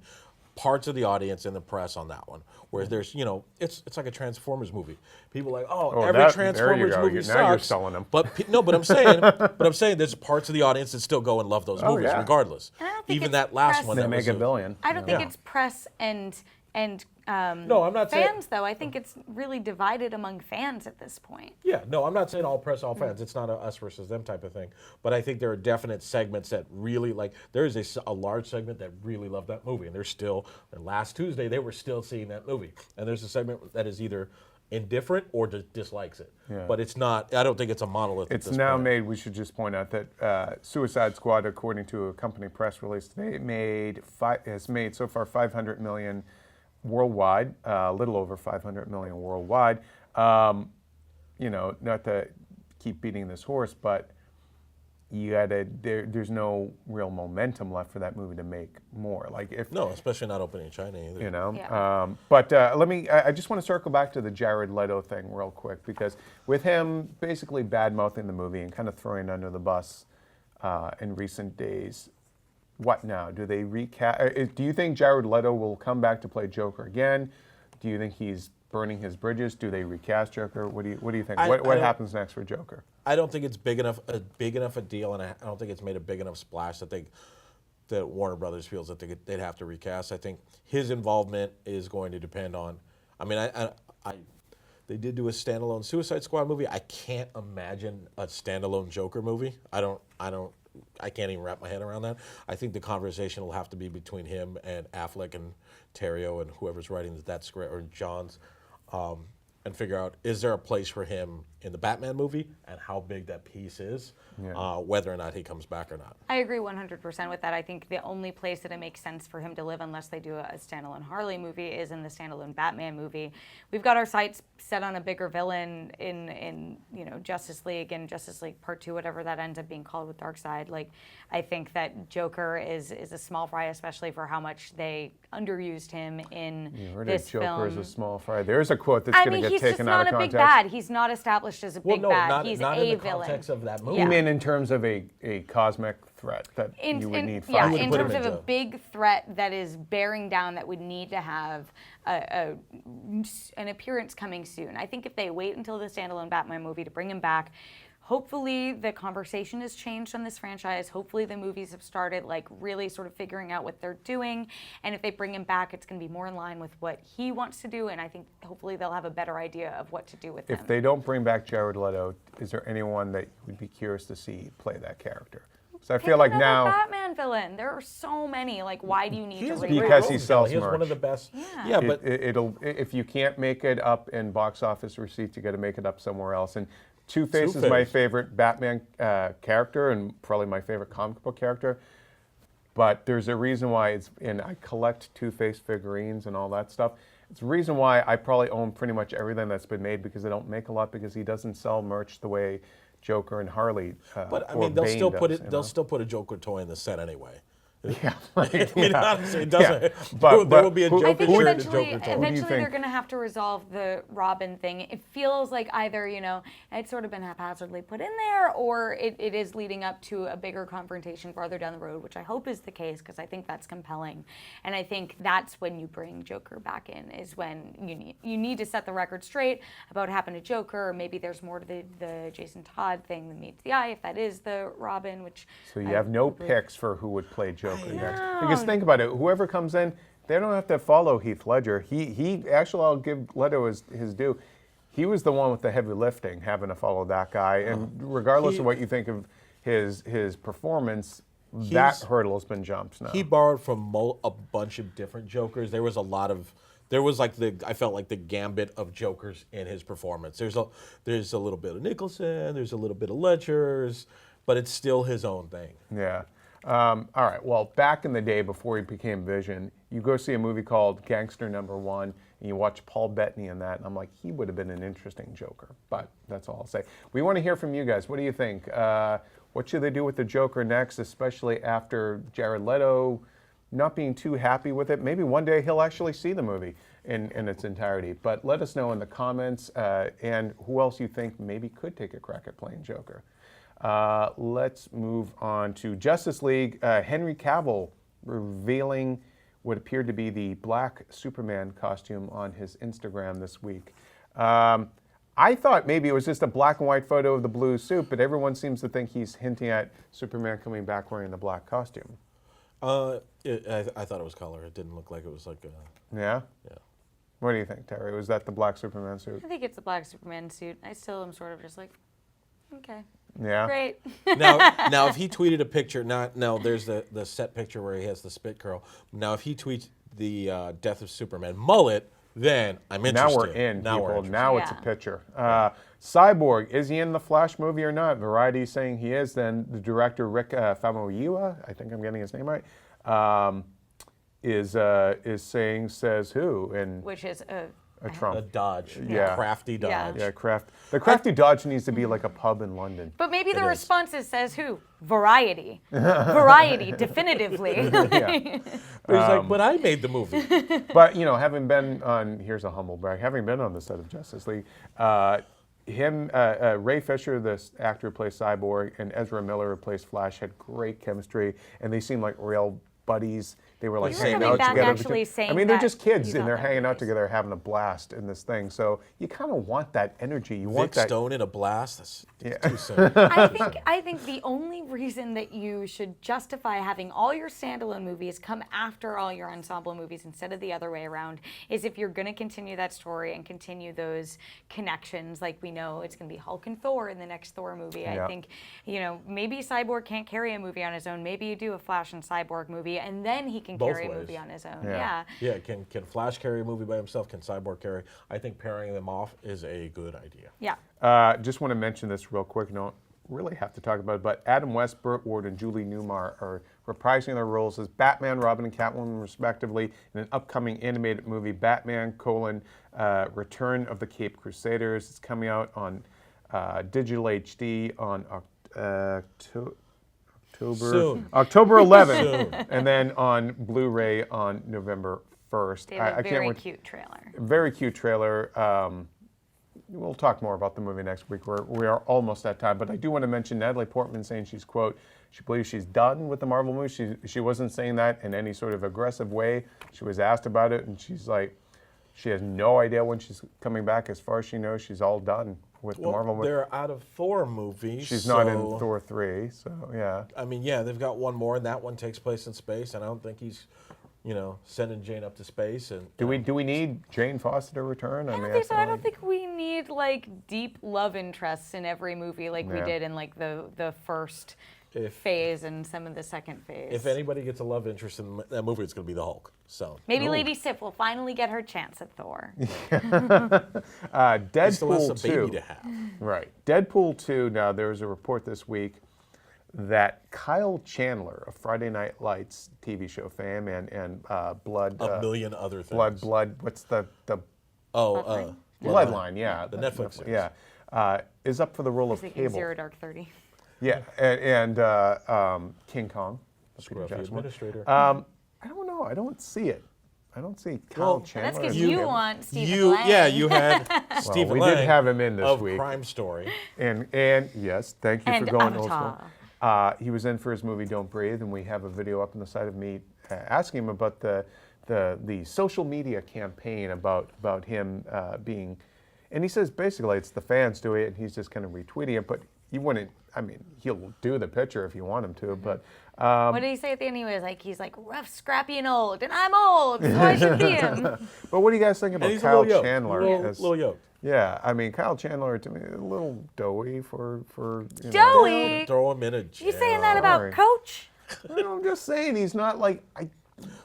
parts of the audience and the press on that one. Whereas there's it's like a Transformers movie. People are like, every there you Transformers go. movie Now you're sucks. selling them. But I'm saying there's parts of the audience that still go and love those movies yeah. regardless. And I don't think Even it's that last press- one they that make was a billion. I don't think Yeah. it's press and No, I'm not saying. fans, though. I think it's really divided among fans at this point. Yeah, no, I'm not saying all press, all fans. It's not a us versus them type of thing. But I think there are definite segments that really like. There is a large segment that really love that movie, and they're still. And last Tuesday, they were still seeing that movie. And there's a segment that is either indifferent or dislikes it. Yeah. But it's not. I don't think it's a monolith. It's at this now point. made, we should just point out that Suicide Squad, according to a company press release today, has made so far $500 million worldwide, a little over $500 million worldwide. Not to keep beating this horse, but there's no real momentum left for that movie to make more. Like if No, especially not opening in China either. Yeah. But I just want to circle back to the Jared Leto thing real quick, because with him basically bad-mouthing the movie and kind of throwing it under the bus in recent days, what now? Do they recast? Do you think Jared Leto will come back to play Joker again? Do you think he's burning his bridges? Do they recast Joker? What do you think? What happens next for Joker? I don't think it's big enough a deal, and I don't think it's made a big enough splash that Warner Brothers feels that they'd have to recast. I think his involvement is going to depend on. I mean, They did do a standalone Suicide Squad movie. I can't imagine a standalone Joker movie. I can't even wrap my head around that. I think the conversation will have to be between him and Affleck and Terrio and whoever's writing that script, or John's, and figure out, is there a place for him in the Batman movie and how big that piece is, whether or not he comes back or not. I agree 100% with that. I think the only place that it makes sense for him to live, unless they do a standalone Harley movie, is in the standalone Batman movie. We've got our sights set on a bigger villain in Justice League and Justice League Part 2, whatever that ends up being called with Darkseid. Like, I think that Joker is a small fry, especially for how much they underused him in this film. Joker is a small fry. There's a quote that's going to get taken out of context. He's just not a big bad. He's not established as a big bad. He's not a in the villain. context of that movie. You mean in terms of a cosmic threat that you would need? Yeah, would in put him terms of into. a big threat that is bearing down, that would need to have an appearance coming soon. I think if they wait until the standalone Batman movie to bring him back, hopefully the conversation has changed on this franchise. Hopefully the movies have started like really sort of figuring out what they're doing. And if they bring him back, it's going to be more in line with what he wants to do. And I think hopefully they'll have a better idea of what to do with him. If they don't bring back Jared Leto, is there anyone that you would be curious to see play that character? So I feel like another now Batman villain. There are so many. Like, why do you need to is reboot? Because he sells He has one merch. of the best. Yeah. But it'll if you can't make it up in box office receipts, you got to make it up somewhere else. And Two-Face is my favorite Batman character and probably my favorite comic book character. But there's a reason why I collect Two-Face figurines and all that stuff. It's a reason why I probably own pretty much everything that's been made, because they don't make a lot, because he doesn't sell merch the way Joker and Harley. But I or mean, they'll Bane still does, put it. you They'll know? still put a Joker toy in the set anyway. Yeah, right, I mean, yeah. honestly, it doesn't. Yeah. There But will be a who- Joker I think shirt and a eventually, Joker toy. eventually they're think? going to have to resolve the Robin thing. It feels like either, it's sort of been haphazardly put in there, or it is leading up to a bigger confrontation farther down the road, which I hope is the case, because I think that's compelling. And I think that's when you bring Joker back in, is when you need to set the record straight about what happened to Joker, or maybe there's more to the Jason Todd thing than meets the eye, if that is the Robin, which... So you have no picks for who would play Joker next. Because think about it, whoever comes in, they don't have to follow Heath Ledger. He actually, I'll give Leto his due. He was the one with the heavy lifting, having to follow that guy. And regardless of what you think of his performance, that hurdle has been jumped now. He borrowed from a bunch of different Jokers. There was I felt like the gambit of Jokers in his performance. There's a little bit of Nicholson, there's a little bit of Ledger's, but it's still his own thing. Yeah. All right. Well, back in the day before he became Vision, you go see a movie called Gangster #1, and you watch Paul Bettany in that, and I'm like, he would have been an interesting Joker. But that's all I'll say. We want to hear from you guys. What do you think? What should they do with the Joker next, especially after Jared Leto not being too happy with it? Maybe one day he'll actually see the movie in its entirety. But let us know in the comments, and who else you think maybe could take a crack at playing Joker. Let's move on to Justice League. Henry Cavill revealing what appeared to be the black Superman costume on his Instagram this week. I thought maybe it was just a black and white photo of the blue suit, but everyone seems to think he's hinting at Superman coming back wearing the black costume. I thought it was color. It didn't look like it was like a... Yeah? Yeah. What do you think, Terry? Was that the black Superman suit? I think it's the black Superman suit. I still am sort of just like, okay. Yeah? Great. Now, if he tweeted a picture, there's the set picture where he has the spit curl. Now, if he tweets the Death of Superman mullet, then I'm interested. Now we're in, people. Now it's a Yeah. picture. Cyborg, is he in the Flash movie or not? Variety is saying he is. Then the director, Rick Famuyiwa, I think I'm getting his name right, is saying, says who? And Which is a Trump. A Dodge. Yeah. A crafty Dodge. Yeah, the crafty Dodge needs to be like a pub in London. But maybe the It is. response says who? Variety. Variety, definitively. Yeah. But he's like, but I made the movie. But, having been on, here's a humble brag, having been on the set of Justice League, Ray Fisher, this actor who plays Cyborg, and Ezra Miller, who plays Flash, had great chemistry, and they seem like real buddies. they were like You're hanging coming out back together. actually saying I mean, they're that just kids you and they're thought that hanging out was- together, having a blast in this thing. So you kind of want that energy. You want Vic that. Stone in a blast. That's Yeah. too soon. I think the only reason that you should justify having all your standalone movies come after all your ensemble movies instead of the other way around is if you're going to continue that story and continue those connections. Like we know it's going to be Hulk and Thor in the next Thor movie. Yeah. I think, maybe Cyborg can't carry a movie on his own. Maybe you do a Flash and Cyborg movie, and then he can Both carry a ways. movie on his own. Yeah. Yeah. Yeah, can Flash carry a movie by himself? Can Cyborg carry? I think pairing them off is a good idea. Yeah. Just want to mention this real quick. Don't really have to talk about it, but Adam West, Burt Ward, and Julie Newmar are reprising their roles as Batman, Robin, and Catwoman, respectively, in an upcoming animated movie, Batman: Return of the Caped Crusaders. It's coming out on digital HD on October 11th, and then on Blu-ray on November 1st. They have a I can't very wait. cute trailer. Very cute trailer. We'll talk more about the movie next week. We are almost at time, but I do want to mention Natalie Portman saying she's, quote, she believes she's done with the Marvel movie. She wasn't saying that in any sort of aggressive way. She was asked about it, and she's like, she has no idea when she's coming back. As far as she knows, she's all done with the Marvel movie. They're out of Thor movies. She's not in so- Thor 3, so yeah. I mean, yeah, they've got one more, and that one takes place in space, and I don't think he's, sending Jane up to space. And Do we need Jane Foster to return? I don't think so. I don't think we need like deep love interests in every movie like we Yeah. did in like the first If- phase and some of the second phase. If anybody gets a love interest in that movie, it's going to be the Hulk. So Maybe Lady Sif will finally get her chance at Thor. he still has Deadpool a 2. baby to have. Right. Deadpool 2, now there was a report this week that Kyle Chandler, of Friday Night Lights TV show fame and Blood... A million other things. Blood, what's the Oh, Bloodline, yeah. The Netflix series. Yeah. Is up for the role I of was thinking Cable. Zero Dark 30. Yeah, and King Kong. the Peter Scruffy Jackson one. administrator. I don't know. I don't see it. I don't see Kyle Well, Chandler. That's because as you Cable. want Stephen you, Lang. yeah, you had Stephen we Lang did have him in this of week. Crime Story. And yes, thank you And for going old Avatar. school. He was in for his movie Don't Breathe, and we have a video up on the side of me asking him about the social media campaign about him being, and he says basically it's the fans doing it, and he's just kind of retweeting it, but you wouldn't. I mean, he'll do the picture if you want him to, but What did he say at the end? He was like, he's like rough, scrappy, and old, and I'm old, so I should be him. but what do you guys think And about he's Kyle a little yoked. Chandler? Little yoked. Yeah, I mean Kyle Chandler to me a little doughy for you know. Joey, Throw him in a jail. you saying that Sorry. about Coach? Well, I'm just saying he's not like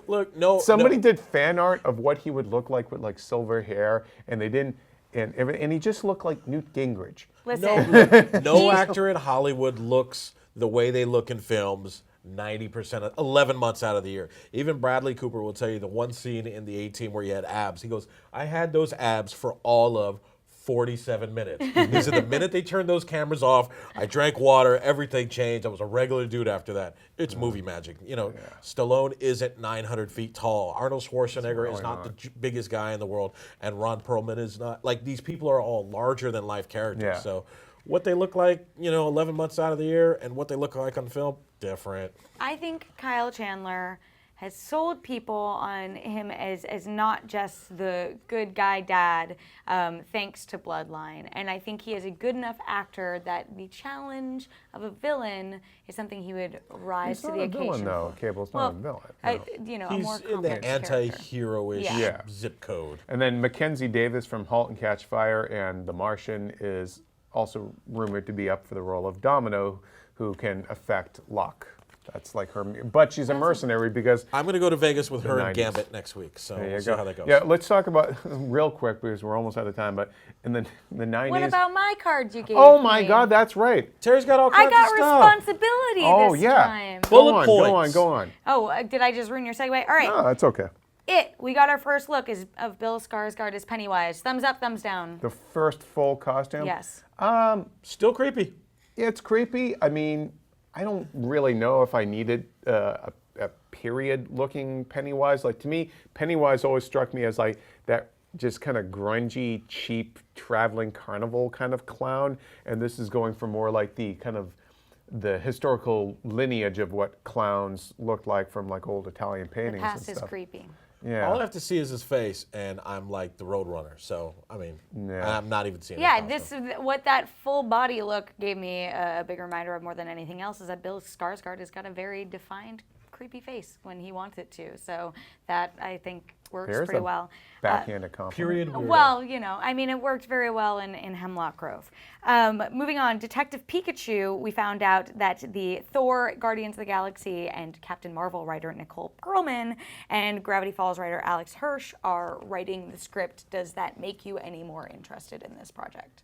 Look, no. somebody no. did fan art of what he would look like with like silver hair, and they didn't, and he just looked like Newt Gingrich. Listen, No actor in Hollywood looks the way they look in films 90%, 11 months out of the year. Even Bradley Cooper will tell you the one scene in the A-Team where he had abs. He goes, I had those abs for all of 47 minutes. He said the minute they turned those cameras off, I drank water, everything changed. I was a regular dude after that. It's movie magic. You know, Stallone isn't 900 feet tall. Arnold Schwarzenegger is not the biggest guy in the world. And Ron Perlman is not. Like, these people are all larger than life characters. Yeah. So what they look like, 11 months out of the year and what they look like on film, different. I think Kyle Chandler has sold people on him as not just the good guy dad, thanks to Bloodline. And I think he is a good enough actor that the challenge of a villain is something he would rise He's to not the a occasion. villain though. Cable's not a villain. A He's more in the complex character. anti-hero-ish Yeah. zip code. And then Mackenzie Davis from *Halt and Catch Fire* and *The Martian* is also rumored to be up for the role of Domino, who can affect luck. That's like her, but she's a mercenary because I'm going to go to Vegas with her 90s. and Gambit next week, so there you we'll see go. how that goes. Yeah, let's talk about real quick because we're almost out of time. But in the 90s. What about my cards you gave Oh my me? God, that's right. Terry's got all I kinds got of stuff. responsibility Oh this yeah. time. Bullet Go on, points. go on. Oh, did I just ruin your segue? All right. No, that's okay. We got our first look of Bill Skarsgård as Pennywise. Thumbs up, thumbs down. The first full costume. Yes. Still creepy. It's creepy. I mean, I don't really know if I needed a period-looking Pennywise. Like, to me, Pennywise always struck me as like that just kind of grungy, cheap, traveling carnival kind of clown. And this is going for more like the kind of the historical lineage of what clowns looked like from like old Italian The paintings past and is stuff. creepy. Yeah. All I have to see is his face, and I'm like the Roadrunner. So I mean, Yeah. I'm not even seeing. Yeah, his costume. what that full body look gave me a big reminder of more than anything else is that Bill Skarsgård has got a very defined creepy face when he wants it to. So that I think works There's pretty a well. backhanded compliment. Period. Weirdo. Well, I mean, it worked very well in Hemlock Grove. Moving on, Detective Pikachu, we found out that the Thor, Guardians of the Galaxy, and Captain Marvel writer Nicole Perlman and Gravity Falls writer Alex Hirsch are writing the script. Does that make you any more interested in this project?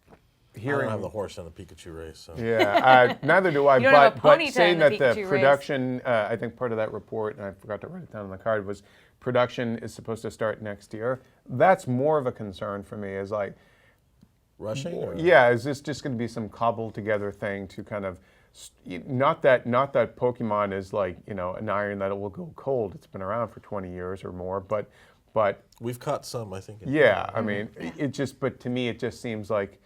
I don't have the horse in the Pikachu race. So. Yeah, neither do I. You don't have a but ponytail saying in the that the Pikachu race. production, I think part of that report, and I forgot to write it down on the card, was production is supposed to start next year. That's more of a concern for me. Is like, Rushing? Or? yeah, is this just going to be some cobbled together thing to kind of, not that Pokemon is like an iron that it will go cold. It's been around for 20 years or more, but We've caught some, I think. yeah, I mean, it just, but to me, it just seems like,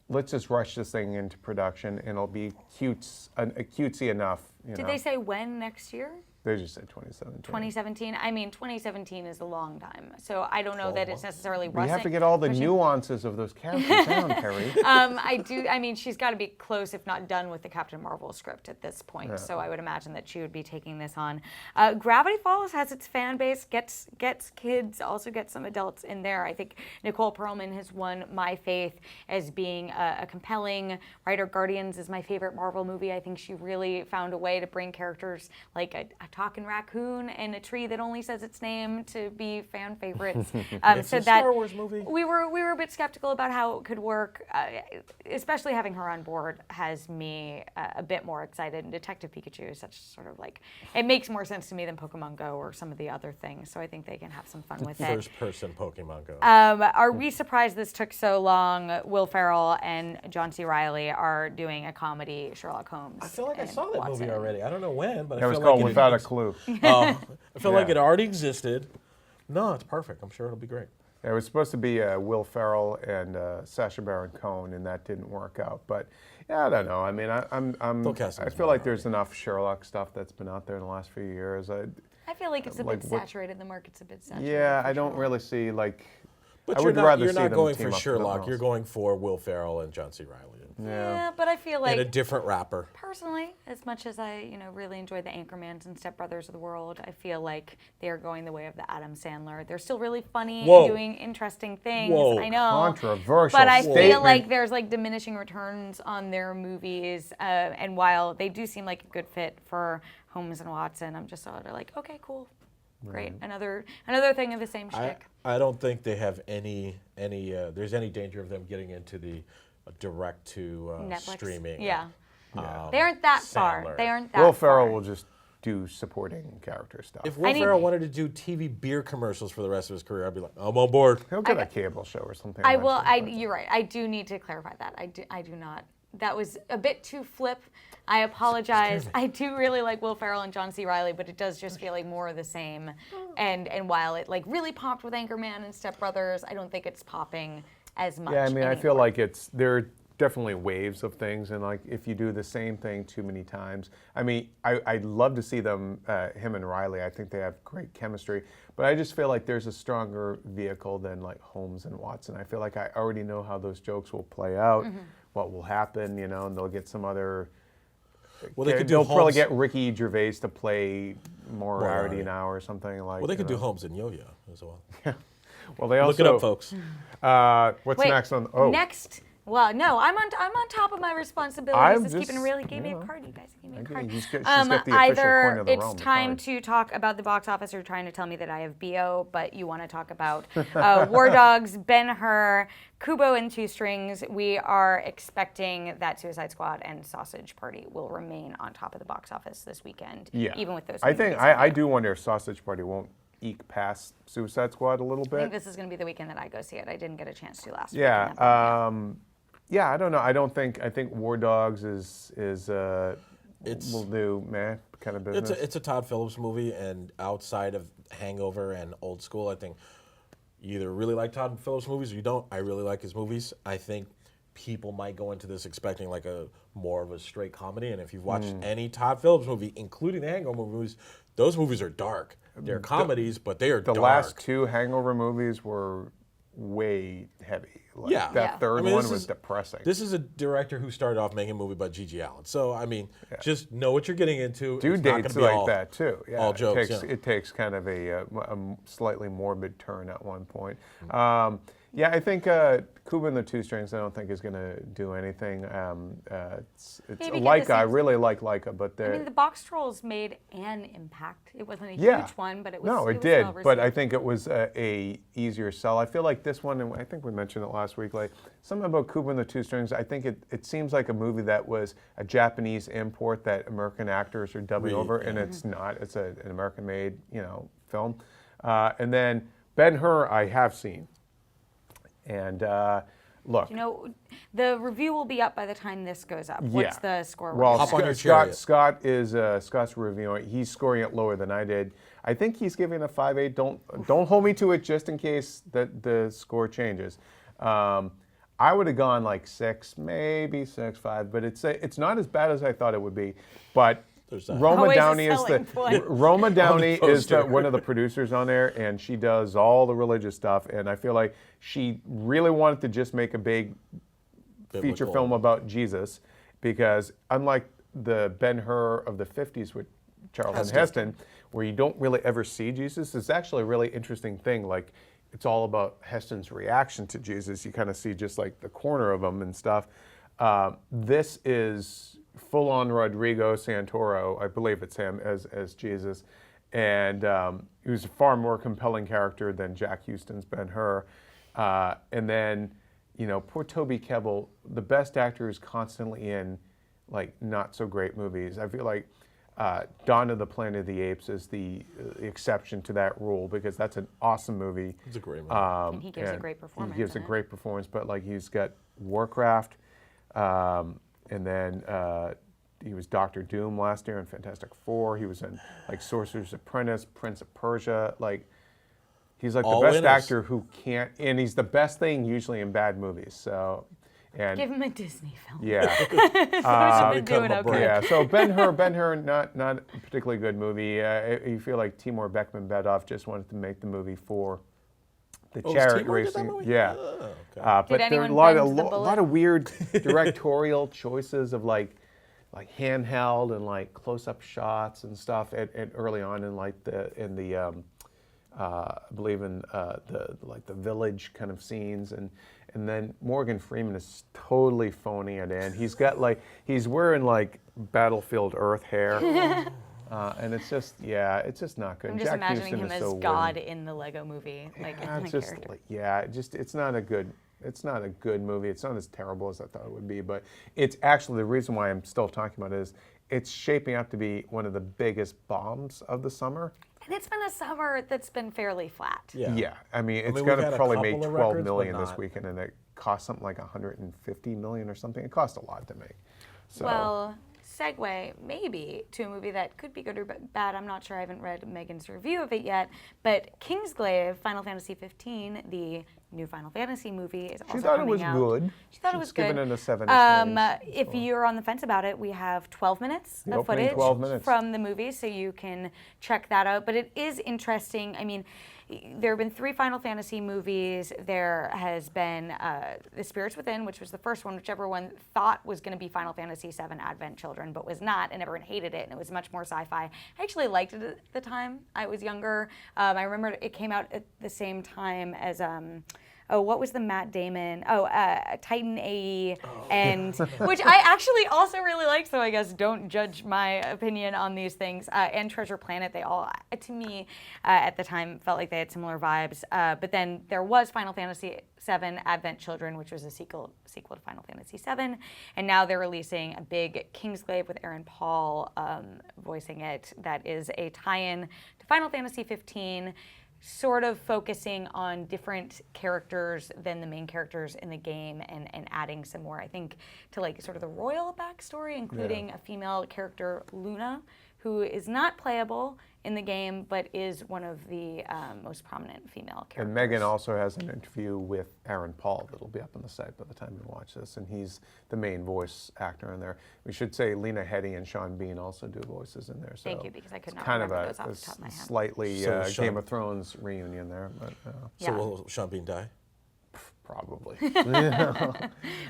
let's just rush this thing into production, and it'll be cutesy enough. Did they say when next year? They just said 2017. 2017? I mean, 2017 is a long time. So I don't know 12 that it's months. necessarily We have to get all the nuances of those characters down, Terry. I mean, she's got to be close, if not done, with the Captain Marvel script at this point. Yeah. So I would imagine that she would be taking this on. Gravity Falls has its fan base, gets kids, also gets some adults in there. I think Nicole Perlman has won my faith as being a compelling writer. Guardians is my favorite Marvel movie. I think she really found a way to bring characters like a talking raccoon and a tree that only says its name to be fan favorites. It's a Star Wars movie. We were a bit skeptical about how it could work, especially having her on board has me a bit more excited. And Detective Pikachu is such sort of like, it makes more sense to me than Pokemon Go or some of the other things. So I think they can have some fun with it. First-person Pokemon Go. Are we surprised this took so long? Will Ferrell and John C. Reilly are doing a comedy Sherlock Holmes. I feel like I and saw that Watson. movie already. I don't know when, but That I was feel called like Without a Clue. I feel like Yeah. it already existed. No, it's perfect. I'm sure it'll be great. It was supposed to be Will Ferrell and Sacha Baron Cohen, and that didn't work out. But yeah, I don't know. I mean, They'll cast him I as feel Will like there's enough Sherlock stuff that's been out there in the last few years. I feel like it's a Like bit what- saturated. The market's a bit saturated. Yeah, for I don't Sherlock. really see like. But I you're would not, rather you're see not them going team for up with Sherlock. someone You're else. going for Will Ferrell and John C. Reilly. Yeah, but I feel like And a different rapper. personally, as much as I, really enjoy the Anchormans and Step Brothers of the world, I feel like they are going the way of the Adam Sandler. They're still really funny Whoa. and doing interesting things. Whoa. I know. Controversial But I statement. feel like there's like diminishing returns on their movies. And while they do seem like a good fit for Holmes and Watson, I'm just sort of like, okay, cool. Great. Another thing of the same shtick. I don't think they have any there's any danger of them getting into the direct to Netflix. streaming. Yeah. They aren't that far. Sandler. They aren't that Will Ferrell far. will just do supporting character stuff. If Will need- Ferrell wanted to do TV beer commercials for the rest of his career, I'd be like, I'm on board. He'll get a cable show or something. I will. eventually, You're right. I do need to clarify that. I do not. That was a bit too flip. I apologize. I do really like Will Ferrell and John C. Reilly, but it does just feel like more of the same. And while it like really popped with Anchorman and Step Brothers, I don't think it's popping as much. Yeah, I mean, I feel anymore. like there are definitely waves of things, and like if you do the same thing too many times, I mean, I'd love to see them, him and Riley. I think they have great chemistry, but I just feel like there's a stronger vehicle than like Holmes and Watson. I feel like I already know how those jokes will play out, what will happen, and they'll get some other. Well, they could do They'll probably Holmes. get Ricky Gervais to play Moriarty Moriarty. now or something like. Well, they could do Holmes and Yo-Yo as well. Well, they also Look it up, folks. What's Wait, next on? Oh, Next. Well, no, I'm on top of my responsibilities. I'm This just, Keepin really gave me you a know, card, you guys. Gave me a Okay, card. she's got the official coin Either of the it's realm, the time card. to talk about the box office, or trying to tell me that I have BO, but you want to talk about War Dogs, Ben-Hur, Kubo and Two Strings. We are expecting that Suicide Squad and Sausage Party will remain on top of the box office this weekend. Yeah, even with those. I new think movies coming I out. do wonder if Sausage Party won't eke past Suicide Squad a little I think bit. this is going to be the weekend that I go see it. I didn't get a chance to last Yeah, weekend. yeah. I don't know. I think War Dogs is will do meh kind of business. It's a Todd Phillips movie, and outside of Hangover and Old School, I think you either really like Todd Phillips movies or you don't. I really like his movies. I think people might go into this expecting like a more of a straight comedy. And if you've watched any Todd Phillips movie, including the Hangover movies, those movies are dark. They're comedies, but they are dark. The last two Hangover movies were way heavy. Like, Yeah. That third one was depressing. This is a director who started off making a movie about Gigi Allen. So, I mean, just know what you're getting into. Due It's not dates gonna be like all, that too. Yeah, all jokes. It takes kind of a slightly morbid turn at one point. Yeah, I think Cuba and the Two Strings, I don't think is going to do anything. It's Maybe Leica. I really like Leica, but I mean, the Box Trolls made an impact. It wasn't a yeah. huge one, but it was. No, it was did, well but I received. think it was a easier sell. I feel like this one, and I think we mentioned it last week, like something about Cuba and the Two Strings, I think it seems like a movie that was a Japanese import that American actors are dubbing over, and it's not. It's an American-made, film. And then Ben-Hur, I have seen. And look. The review will be up by the time this goes up. What's the score? Well, Hop on your chariot. Scott's reviewing it. He's scoring it lower than I did. I think he's giving it a 5.8. Don't hold me to it just in case that the score changes. I would have gone like 6, maybe 6.5, but it's not as bad as I thought it would be. But Roma Always a Downey is selling point. Roma Downey is poster. one of the producers on there, and she does all the religious stuff. And I feel like she really wanted to just make a big feature Biblical. film about Jesus, because unlike the Ben-Hur of the 50s with Charlton Heston, where you don't really ever see Jesus, it's actually a really interesting thing. Like, it's all about Heston's reaction to Jesus. You kind of see just like the corner of him and stuff. This is full-on Rodrigo Santoro, I believe it's him, as Jesus. And he was a far more compelling character than Jack Huston's Ben-Hur. And then, poor Toby Kebbell, the best actor, is constantly in like not so great movies. I feel like Dawn of the Planet of the Apes is the exception to that rule, because that's an awesome movie. It's a great movie. And he gives a great performance. He gives a in it. great performance, but like he's got Warcraft, and then he was Doctor Doom last year in Fantastic Four. He was in like Sorcerer's Apprentice, Prince of Persia. Like, he's like All the best winners. actor who can't, and he's the best thing usually in bad movies. So, and Give him a Disney film. yeah. Those have been cut him doing a okay. break. Yeah, so Ben-Hur, not a particularly good movie. You feel like Timur Bekmambetov just wanted to make the movie for the chariot Timur did that racing. movie? Yeah. Oh, okay. But there are anyone a lot bend the bullet? of weird directorial choices of like handheld and like close-up shots and stuff at early on in like I believe in the village kind of scenes, and then Morgan Freeman is totally phoning it in. He's got he's wearing like Battlefield Earth hair, and it's just not good. I'm just Jack imagining Houston him is as so God wooden. in the Lego movie, like Yeah, in it's the just character. it's not a good. It's not a good movie. It's not as terrible as I thought it would be, but it's actually, the reason why I'm still talking about it is it's shaping up to be one of the biggest bombs of the summer. And it's been a summer that's been fairly flat. Yeah, I mean, it's we've going to had a probably couple make of 12 records, million but this not- weekend, and it cost something like 150 million or something. It cost a lot to make. So, Well, segue maybe to a movie that could be good or bad. I'm not sure. I haven't read Megan's review of it yet. But Kingsglaive, Final Fantasy 15, the new Final Fantasy movie, is also she thought it coming was out. good. She thought it was She's good. given it a 7. If you're on the fence about it, we have 12 minutes The of opening footage 12 minutes. from the movie, so you can check that out. But it is interesting. I mean, there have been 3 Final Fantasy movies. There has been The Spirits Within, which was the first one, which everyone thought was going to be Final Fantasy VII Advent Children, but was not, and everyone hated it, and it was much more sci-fi. I actually liked it at the time. I was younger. I remember it came out at the same time as what was the Matt Damon? Titan AE, and which I actually also really liked. So I guess don't judge my opinion on these things. And Treasure Planet, they all, to me, at the time felt like they had similar vibes. But then there was Final Fantasy VII Advent Children, which was a sequel to Final Fantasy VII, and now they're releasing a big Kingsglaive with Aaron Paul voicing it. That is a tie-in to Final Fantasy 15. Sort of focusing on different characters than the main characters in the game, and adding some more, I think, to like sort of the royal backstory, including a female character, Luna, who is not playable in the game, but is one of the most prominent female characters. And Megan also has an interview with Aaron Paul that'll be up on the site by the time you watch this, and he's the main voice actor in there. We should say Lena Headey and Sean Bean also do voices in there. So Thank you, because I could it's not kind of remember those off the top of my head. slightly So Sean- Game of Thrones reunion there, but So will Sean Bean die? probably.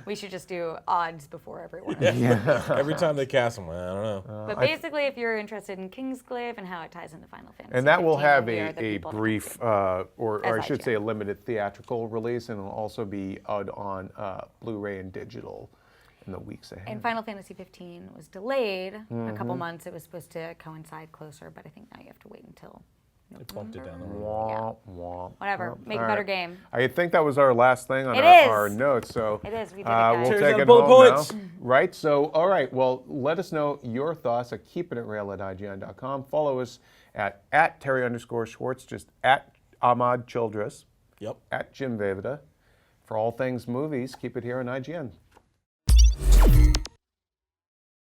We should just do odds before everyone. Every time they cast him, I don't know. But basically, if you're interested in Kingsglaive and how it ties into Final Fantasy, And that will 15, have we are the a people to brief, come or As I should IGN. say a limited theatrical release, and it'll also be out on Blu-ray and digital in the weeks ahead. And Final Fantasy 15 was delayed a couple months. It was supposed to coincide closer, but I think now you have to wait until They bumped it down the road. Wah, wah. whatever. Well, Make a all better right. game. I think that was our last thing on It our is. notes. So It is. We did it, guys. we'll Terry's take got it bullet home points. now. Right. So, all right. Well, let us know your thoughts at keepinitreal@ign.com. Follow us at Terry_Schwartz, just at Ahmad Childress, Yep. at Jim Vavida. For all things movies, keep it here on IGN.